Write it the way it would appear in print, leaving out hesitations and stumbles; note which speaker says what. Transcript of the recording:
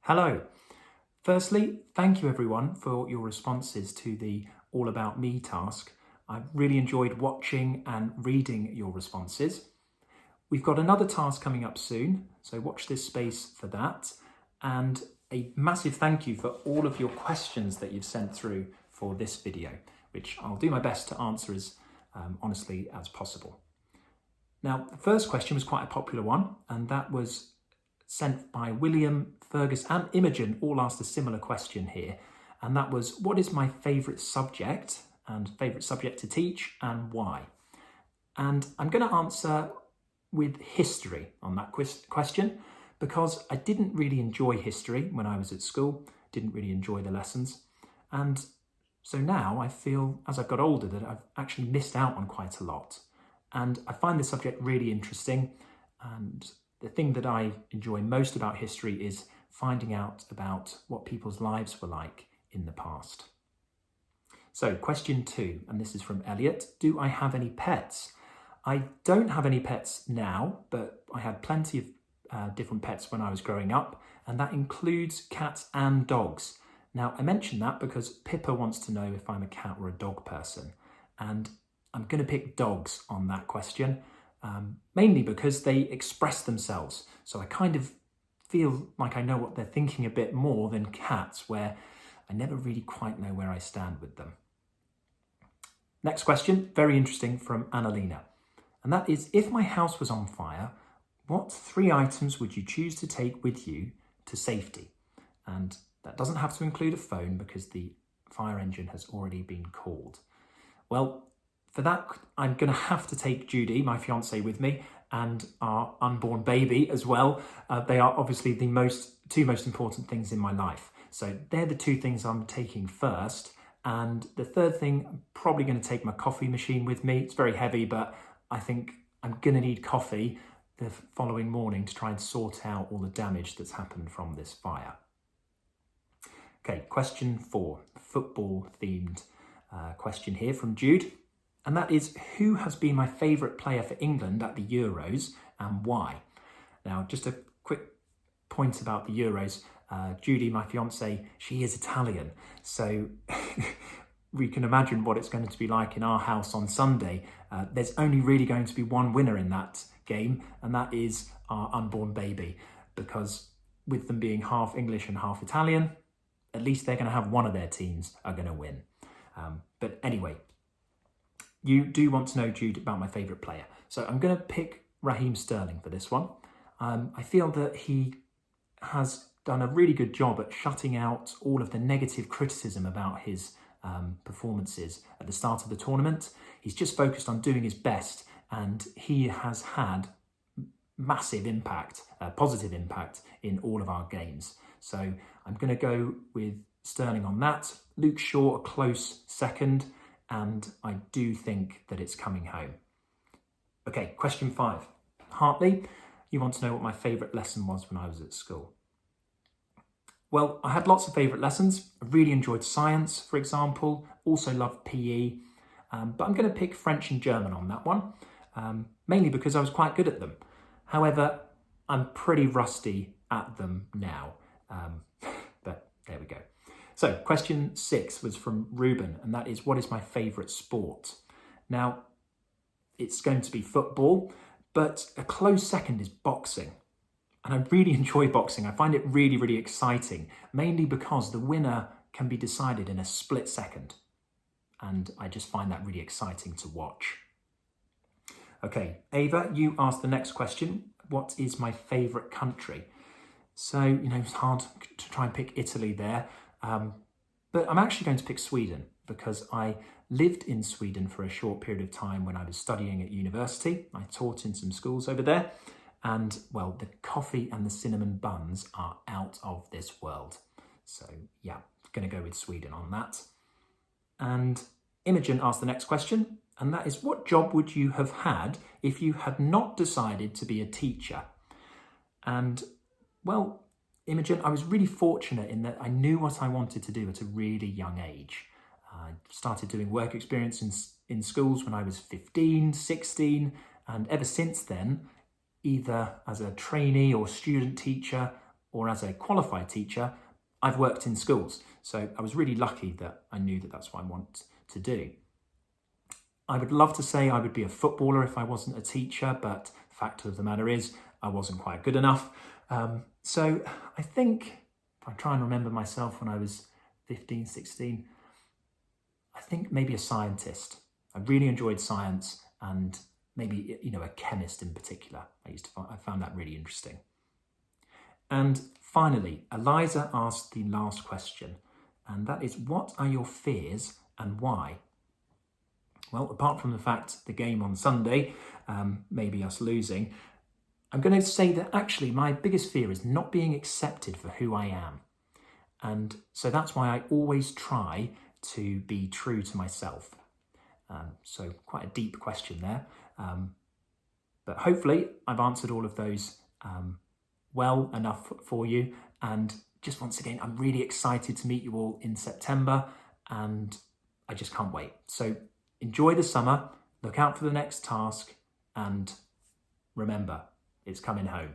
Speaker 1: Hello. Firstly, thank you everyone for your responses to the All About Me task. I've really enjoyed watching and reading your responses. We've got another task coming up soon, so watch this space for that. And a massive thank you for all of your questions that you've sent through for this video, which I'll do my best to answer as honestly as possible. Now, the first question was quite a popular one, and that was sent by William, Fergus and Imogen, all asked a similar question here. And that was, what is my favourite subject and favourite subject to teach and why? And I'm going to answer with history on that question because I didn't really enjoy history when I was at school, didn't really enjoy the lessons. And so now I feel, as I've got older, that I've actually missed out on quite a lot. And I find this subject really interesting, and the thing that I enjoy most about history is finding out about what people's lives were like in the past. So question 2, and this is from Elliot. Do I have any pets? I don't have any pets now, but I had plenty of different pets when I was growing up, and that includes cats and dogs. Now, I mention that because Pippa wants to know if I'm a cat or a dog person, and I'm going to pick dogs on that question. Mainly because they express themselves. So I kind of feel like I know what they're thinking a bit more than cats, where I never really quite know where I stand with them. Next question, very interesting, from Annalena. And that is, if my house was on fire, what 3 items would you choose to take with you to safety? And that doesn't have to include a phone because the fire engine has already been called. Well, for that, I'm going to have to take Judy, my fiance, with me, and our unborn baby as well. They are obviously the two most important things in my life. So they're the 2 things I'm taking first. And the third thing, I'm probably going to take my coffee machine with me. It's very heavy, but I think I'm going to need coffee the following morning to try and sort out all the damage that's happened from this fire. Okay, question 4, football-themed question here from Jude. And that is, who has been my favourite player for England at the Euros and why? Now, just a quick point about the Euros. Judy, my fiance, she is Italian. So we can imagine what it's going to be like in our house on Sunday. There's only really going to be one winner in that game, and that is our unborn baby. Because with them being half English and half Italian, at least they're going to have one of their teams are going to win. But anyway, you do want to know, Jude, about my favourite player. So I'm going to pick Raheem Sterling for this one. I feel that he has done a really good job at shutting out all of the negative criticism about his performances at the start of the tournament. He's just focused on doing his best, and he has had massive impact, positive impact in all of our games. So I'm going to go with Sterling on that. Luke Shaw, a close second. And I do think that it's coming home. Okay, question 5. Hartley, you want to know what my favourite lesson was when I was at school. Well, I had lots of favourite lessons. I really enjoyed science, for example. Also loved PE. But I'm going to pick French and German on that one, mainly because I was quite good at them. However, I'm pretty rusty at them now. But there we go. So question 6 was from Ruben, and that is, what is my favourite sport? Now, it's going to be football, but a close second is boxing. And I really enjoy boxing. I find it really, really exciting, mainly because the winner can be decided in a split second. And I just find that really exciting to watch. Okay, Ava, you asked the next question. What is my favourite country? So, it's hard to try and pick Italy there. But I'm actually going to pick Sweden because I lived in Sweden for a short period of time when I was studying at university. I taught in some schools over there, and well, the coffee and the cinnamon buns are out of this world. So yeah, going to go with Sweden on that. And Imogen asked the next question, and that is, what job would you have had if you had not decided to be a teacher? And well, Imogen, I was really fortunate in that I knew what I wanted to do at a really young age. I started doing work experience in schools when I was 15, 16, and ever since then, either as a trainee or student teacher or as a qualified teacher, I've worked in schools. So I was really lucky that I knew that that's what I want to do. I would love to say I would be a footballer if I wasn't a teacher, but the fact of the matter is I wasn't quite good enough. So I think, if I try and remember myself when I was 15, 16, I think maybe a scientist. I really enjoyed science, and maybe, a chemist in particular. I found that really interesting. And finally, Eliza asked the last question, and that is, what are your fears and why? Well, apart from the fact the game on Sunday, maybe us losing, I'm going to say that actually my biggest fear is not being accepted for who I am. And so that's why I always try to be true to myself. So quite a deep question there. But hopefully I've answered all of those well enough for you. And just once again, I'm really excited to meet you all in September, and I just can't wait. So enjoy the summer, look out for the next task, and remember, it's coming home.